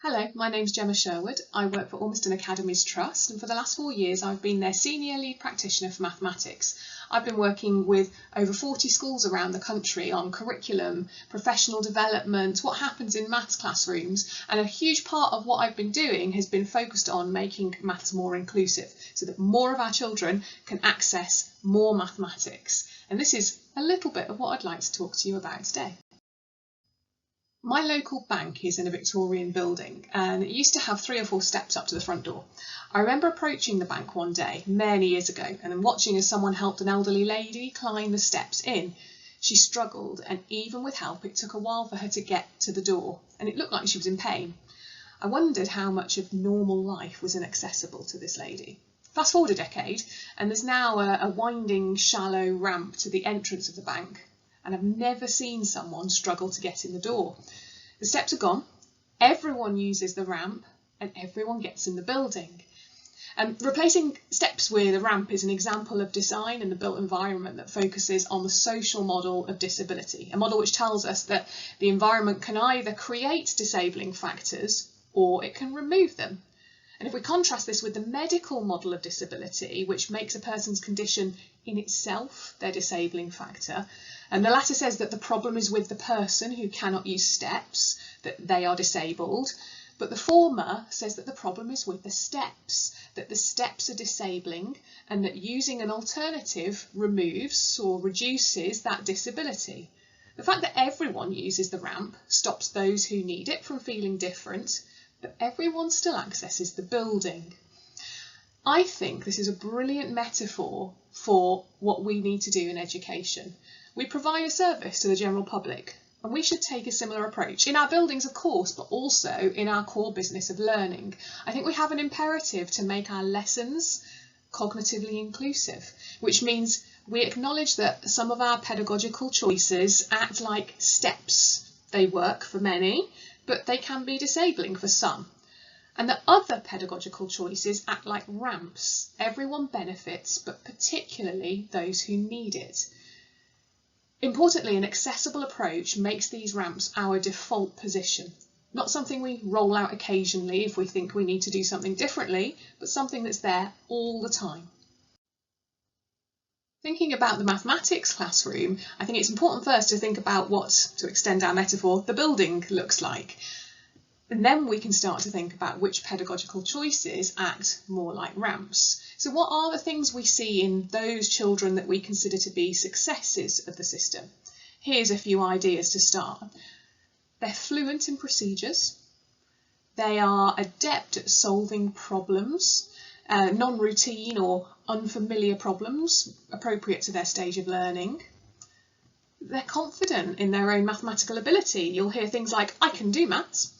Hello, my name's Jemma Sherwood. I work for Ormiston Academies Trust, and for the last 4 years I've been their Senior Lead Practitioner for Mathematics. I've been working with over 40 schools around the country on curriculum, professional development, what happens in maths classrooms, and a huge part of what I've been doing has been focused on making maths more inclusive so that more of our children can access more mathematics. And this is a little bit of what I'd like to talk to you about today. My local bank is in a Victorian building and it used to have 3 or 4 steps up to the front door. I remember approaching the bank one day many years ago and then watching as someone helped an elderly lady climb the steps in. She struggled, and even with help it took a while for her to get to the door, and it looked like she was in pain. I wondered how much of normal life was inaccessible to this lady. Fast forward a decade and there's now a winding, shallow ramp to the entrance of the bank. And I've never seen someone struggle to get in the door. The steps are gone, everyone uses the ramp, and everyone gets in the building. Replacing steps with a ramp is an example of design in the built environment that focuses on the social model of disability, a model which tells us that the environment can either create disabling factors or it can remove them. And if we contrast this with the medical model of disability, which makes a person's condition in itself their disabling factor, and the latter says that the problem is with the person who cannot use steps, that they are disabled, but the former says that the problem is with the steps, that the steps are disabling, and that using an alternative removes or reduces that disability. The fact that everyone uses the ramp stops those who need it from feeling different, but everyone still accesses the building. I think this is a brilliant metaphor for what we need to do in education. We provide a service to the general public, and we should take a similar approach in our buildings, of course, but also in our core business of learning. I think we have an imperative to make our lessons cognitively inclusive, which means we acknowledge that some of our pedagogical choices act like steps. They work for many, but they can be disabling for some. And that other pedagogical choices act like ramps. Everyone benefits, but particularly those who need it. Importantly, an accessible approach makes these ramps our default position, not something we roll out occasionally if we think we need to do something differently, but something that's there all the time. Thinking about the mathematics classroom, I think it's important first to think about what, to extend our metaphor, the building looks like. And then we can start to think about which pedagogical choices act more like ramps. So what are the things we see in those children that we consider to be successes of the system? Here's a few ideas to start. They're fluent in procedures. They are adept at solving problems, non-routine or unfamiliar problems appropriate to their stage of learning. They're confident in their own mathematical ability. You'll hear things like, I can do maths.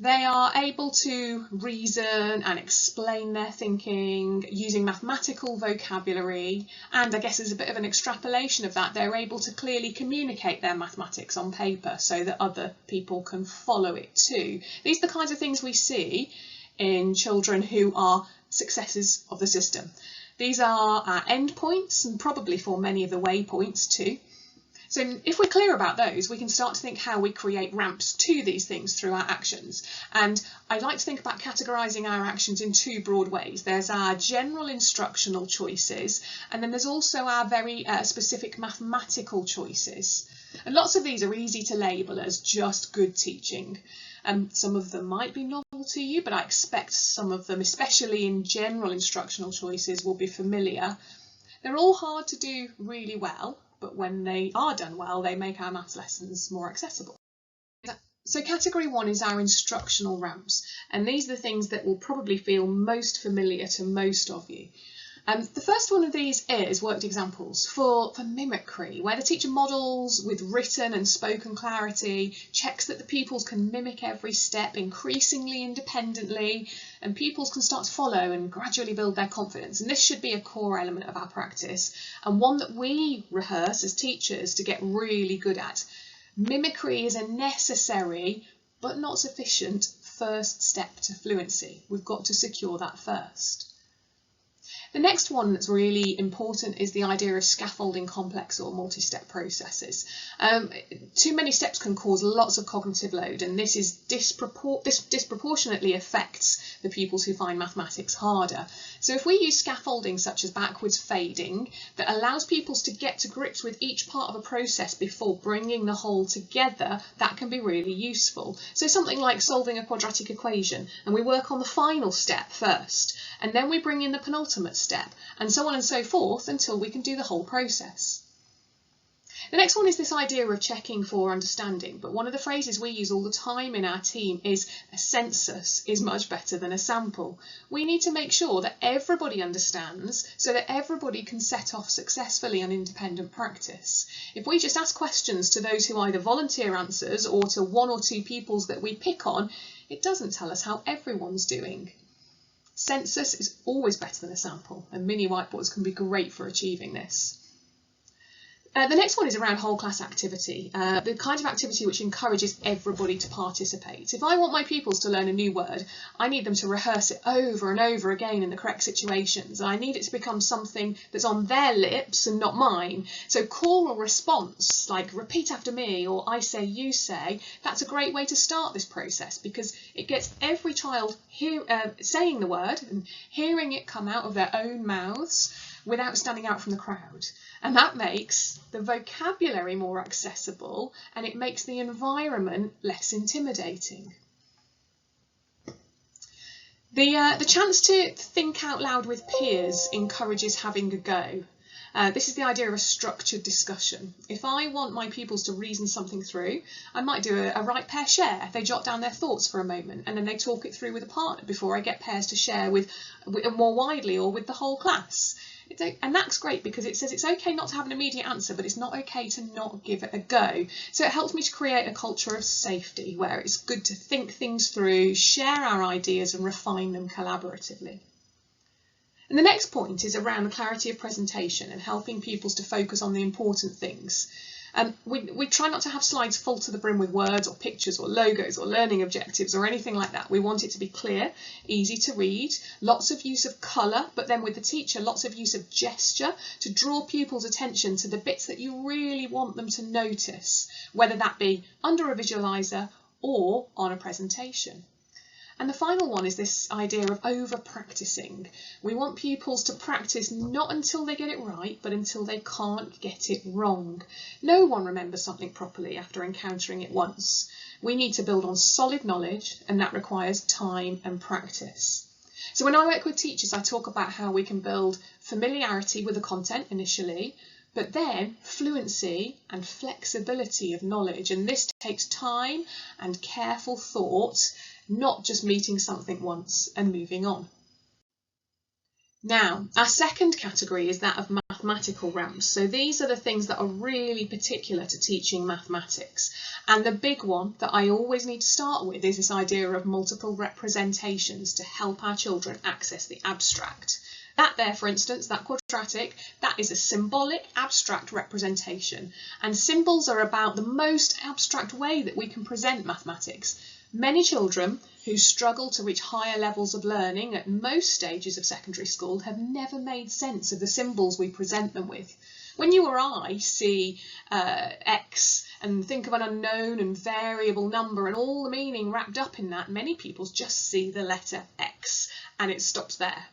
They are able to reason and explain their thinking using mathematical vocabulary, and I guess as a bit of an extrapolation of that, they're able to clearly communicate their mathematics on paper so that other people can follow it too. These are the kinds of things we see in children who are successes of the system. These are our endpoints and probably for many of the waypoints too. So if we're clear about those, we can start to think how we create ramps to these things through our actions. And I'd like to think about categorising our actions in 2 broad ways. There's our general instructional choices, and then there's also our very specific mathematical choices. And lots of these are easy to label as just good teaching. Some of them might be novel to you, but I expect some of them, especially in general instructional choices, will be familiar. They're all hard to do really well, but when they are done well, they make our maths lessons more accessible. So category 1 is our instructional ramps, and these are the things that will probably feel most familiar to most of you. The first one of these is worked examples for mimicry, where the teacher models with written and spoken clarity, checks that the pupils can mimic every step increasingly independently, and pupils can start to follow and gradually build their confidence. And this should be a core element of our practice, and one that we rehearse as teachers to get really good at. Mimicry is a necessary but not sufficient first step to fluency. We've got to secure that first. The next one that's really important is the idea of scaffolding complex or multi-step processes. Too many steps can cause lots of cognitive load, and this disproportionately affects the pupils who find mathematics harder. So if we use scaffolding such as backwards fading that allows pupils to get to grips with each part of a process before bringing the whole together, that can be really useful. So something like solving a quadratic equation, and we work on the final step first, and then we bring in the penultimate step, and so on and so forth until we can do the whole process. The next one is this idea of checking for understanding, but one of the phrases we use all the time in our team is a census is much better than a sample. We need to make sure that everybody understands so that everybody can set off successfully on independent practice. If we just ask questions to those who either volunteer answers or to one or two pupils that we pick on, it doesn't tell us how everyone's doing. Census is always better than a sample, and mini whiteboards can be great for achieving this. The next one is around whole class activity, the kind of activity which encourages everybody to participate. If I want my pupils to learn a new word, I need them to rehearse it over and over again in the correct situations, and I need it to become something that's on their lips and not mine. So choral response, like repeat after me or I say, you say, that's a great way to start this process because it gets every child saying the word and hearing it come out of their own mouths without standing out from the crowd. And that makes the vocabulary more accessible and it makes the environment less intimidating. The chance to think out loud with peers encourages having a go. This is the idea of a structured discussion. If I want my pupils to reason something through, I might do a right pair share. They jot down their thoughts for a moment and then they talk it through with a partner before I get pairs to share with more widely or with the whole class. And that's great because it says it's okay not to have an immediate answer, but it's not okay to not give it a go. So it helps me to create a culture of safety where it's good to think things through, share our ideas and refine them collaboratively. And the next point is around the clarity of presentation and helping pupils to focus on the important things. We try not to have slides full to the brim with words or pictures or logos or learning objectives or anything like that. We want it to be clear, easy to read, lots of use of colour, but then with the teacher, lots of use of gesture to draw pupils' attention to the bits that you really want them to notice, whether that be under a visualiser or on a presentation. And the final one is this idea of over-practising. We want pupils to practice not until they get it right, but until they can't get it wrong. No one remembers something properly after encountering it once. We need to build on solid knowledge, and that requires time and practice. So when I work with teachers, I talk about how we can build familiarity with the content initially, but then fluency and flexibility of knowledge. And this takes time and careful thought, not just meeting something once and moving on. Now, our second category is that of mathematical ramps. So these are the things that are really particular to teaching mathematics. And the big one that I always need to start with is this idea of multiple representations to help our children access the abstract. That there, for instance, that quadratic, that is a symbolic abstract representation. And symbols are about the most abstract way that we can present mathematics. Many children who struggle to reach higher levels of learning at most stages of secondary school have never made sense of the symbols we present them with. When you or I see X and think of an unknown and variable number and all the meaning wrapped up in that, many pupils just see the letter X and it stops there.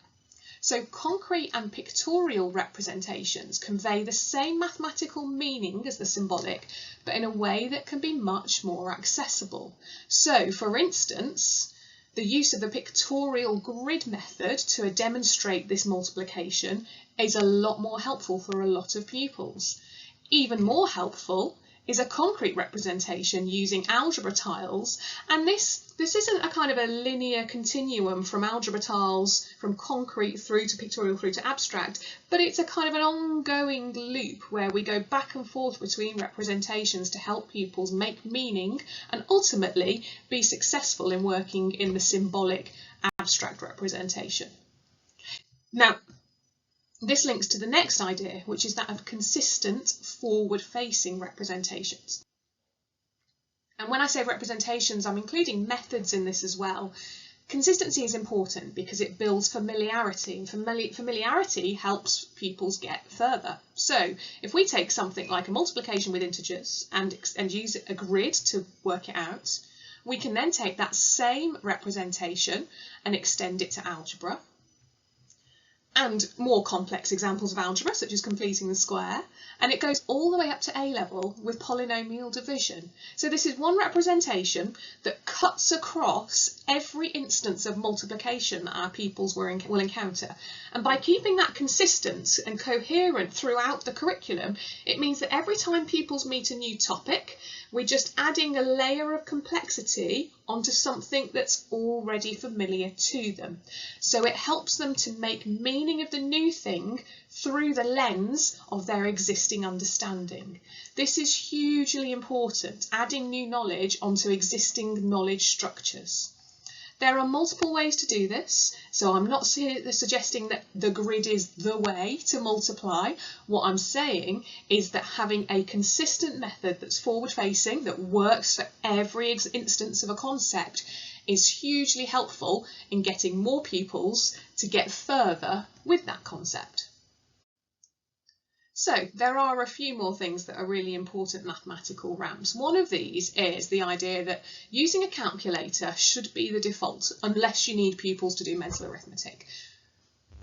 So concrete and pictorial representations convey the same mathematical meaning as the symbolic, but in a way that can be much more accessible. So, for instance, the use of the pictorial grid method to demonstrate this multiplication is a lot more helpful for a lot of pupils. Even more helpful is a concrete representation using algebra tiles, and this isn't a kind of a linear continuum from algebra tiles from concrete through to pictorial through to abstract, but it's a kind of an ongoing loop where we go back and forth between representations to help pupils make meaning and ultimately be successful in working in the symbolic abstract representation. Now, this links to the next idea, which is that of consistent forward-facing representations. And when I say representations, I'm including methods in this as well. Consistency is important because it builds familiarity, and familiarity helps pupils get further. So if we take something like a multiplication with integers and use a grid to work it out, we can then take that same representation and extend it to algebra and more complex examples of algebra, such as completing the square, and it goes all the way up to A level with polynomial division. So this is one representation that cuts across every instance of multiplication that our pupils will encounter. And by keeping that consistent and coherent throughout the curriculum, it means that every time pupils meet a new topic, we're just adding a layer of complexity onto something that's already familiar to them. So it helps them to make meaning of the new thing through the lens of their existing understanding. This is hugely important, adding new knowledge onto existing knowledge structures. There are multiple ways to do this, so I'm not suggesting that the grid is the way to multiply. What I'm saying is that having a consistent method that's forward-facing, that works for every instance of a concept, is hugely helpful in getting more pupils to get further with that concept. So there are a few more things that are really important mathematical ramps. One of these is the idea that using a calculator should be the default unless you need pupils to do mental arithmetic.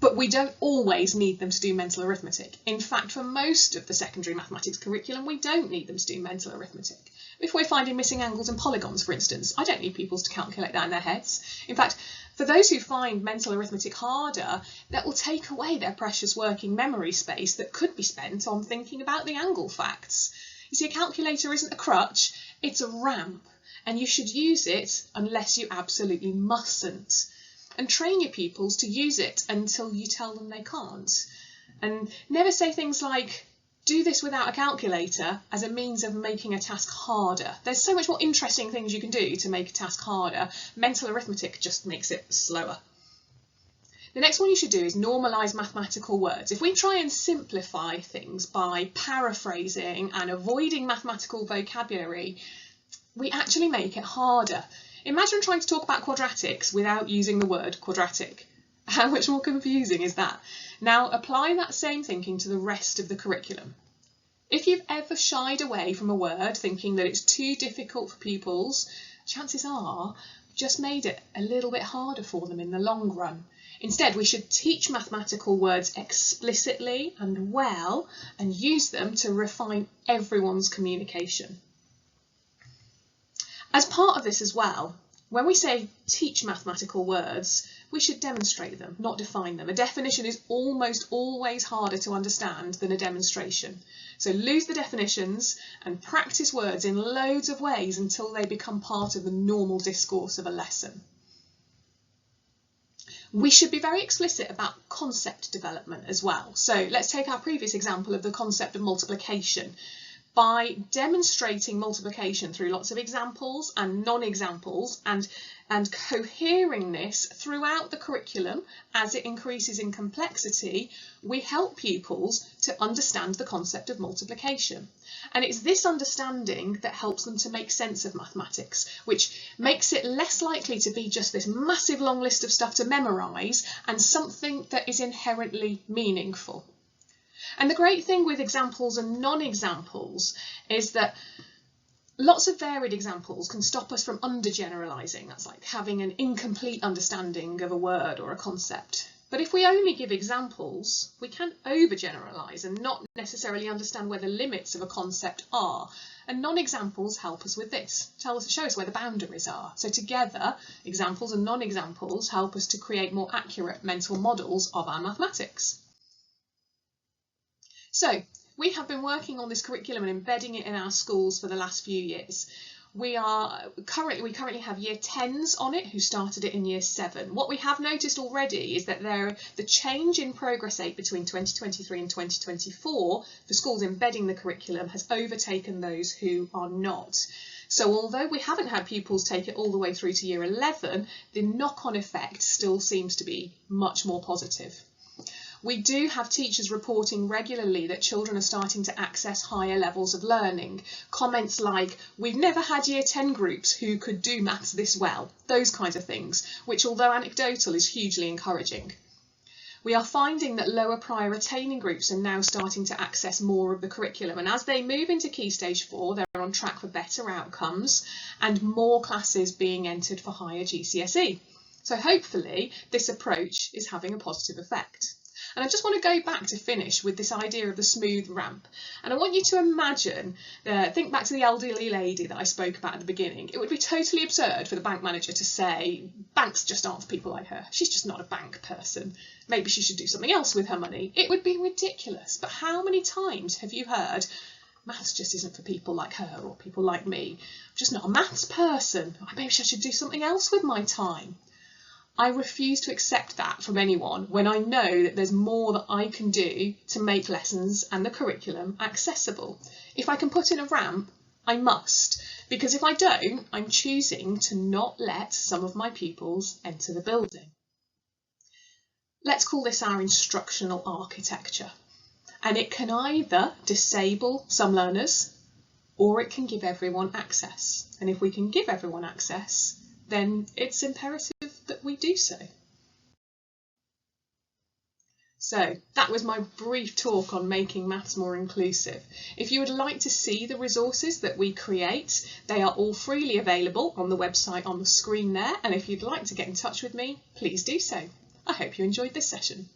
But we don't always need them to do mental arithmetic. In fact, for most of the secondary mathematics curriculum, we don't need them to do mental arithmetic. If we're finding missing angles and polygons, for instance, I don't need pupils to calculate that in their heads. In fact, for those who find mental arithmetic harder, that will take away their precious working memory space that could be spent on thinking about the angle facts. You see, a calculator isn't a crutch, it's a ramp, and you should use it unless you absolutely mustn't. And train your pupils to use it until you tell them they can't. And never say things like, do this without a calculator as a means of making a task harder. There's so much more interesting things you can do to make a task harder. Mental arithmetic just makes it slower. The next one you should do is normalise mathematical words. If we try and simplify things by paraphrasing and avoiding mathematical vocabulary, we actually make it harder. Imagine trying to talk about quadratics without using the word quadratic. How much more confusing is that? Now apply that same thinking to the rest of the curriculum. If you've ever shied away from a word thinking that it's too difficult for pupils, chances are you've just made it a little bit harder for them in the long run. Instead, we should teach mathematical words explicitly and well and use them to refine everyone's communication. As part of this as well, when we say teach mathematical words, we should demonstrate them, not define them. A definition is almost always harder to understand than a demonstration. So lose the definitions and practice words in loads of ways until they become part of the normal discourse of a lesson. We should be very explicit about concept development as well. So let's take our previous example of the concept of multiplication. By demonstrating multiplication through lots of examples and non-examples and cohering this throughout the curriculum as it increases in complexity, we help pupils to understand the concept of multiplication. And it's this understanding that helps them to make sense of mathematics, which makes it less likely to be just this massive long list of stuff to memorise and something that is inherently meaningful. And the great thing with examples and non-examples is that lots of varied examples can stop us from undergeneralising. That's like having an incomplete understanding of a word or a concept. But if we only give examples, we can overgeneralise and not necessarily understand where the limits of a concept are. And non-examples help us with this, show us where the boundaries are. So together, examples and non-examples help us to create more accurate mental models of our mathematics. So we have been working on this curriculum and embedding it in our schools for the last few years. We currently have year 10s on it who started it in year 7. What we have noticed already is that the change in progress rate between 2023 and 2024 for schools embedding the curriculum has overtaken those who are not. So although we haven't had pupils take it all the way through to year 11, the knock-on effect still seems to be much more positive. We do have teachers reporting regularly that children are starting to access higher levels of learning. Comments like, "We've never had year 10 groups who could do maths this well," those kinds of things, which although anecdotal is hugely encouraging. We are finding that lower prior retaining groups are now starting to access more of the curriculum, and as they move into Key Stage 4, they're on track for better outcomes and more classes being entered for higher GCSE. So hopefully this approach is having a positive effect. And I just want to go back to finish with this idea of the smooth ramp. And I want you to imagine, think back to the elderly lady that I spoke about at the beginning. It would be totally absurd for the bank manager to say, banks just aren't for people like her. She's just not a bank person. Maybe she should do something else with her money. It would be ridiculous. But how many times have you heard, maths just isn't for people like her or people like me. I'm just not a maths person. Maybe I should do something else with my time. I refuse to accept that from anyone when I know that there's more that I can do to make lessons and the curriculum accessible. If I can put in a ramp, I must, because if I don't, I'm choosing to not let some of my pupils enter the building. Let's call this our instructional architecture, and it can either disable some learners or it can give everyone access. And if we can give everyone access, then it's imperative that we do so. So that was my brief talk on making maths more inclusive. If you would like to see the resources that we create, they are all freely available on the website on the screen there, and if you'd like to get in touch with me, please do so. I hope you enjoyed this session.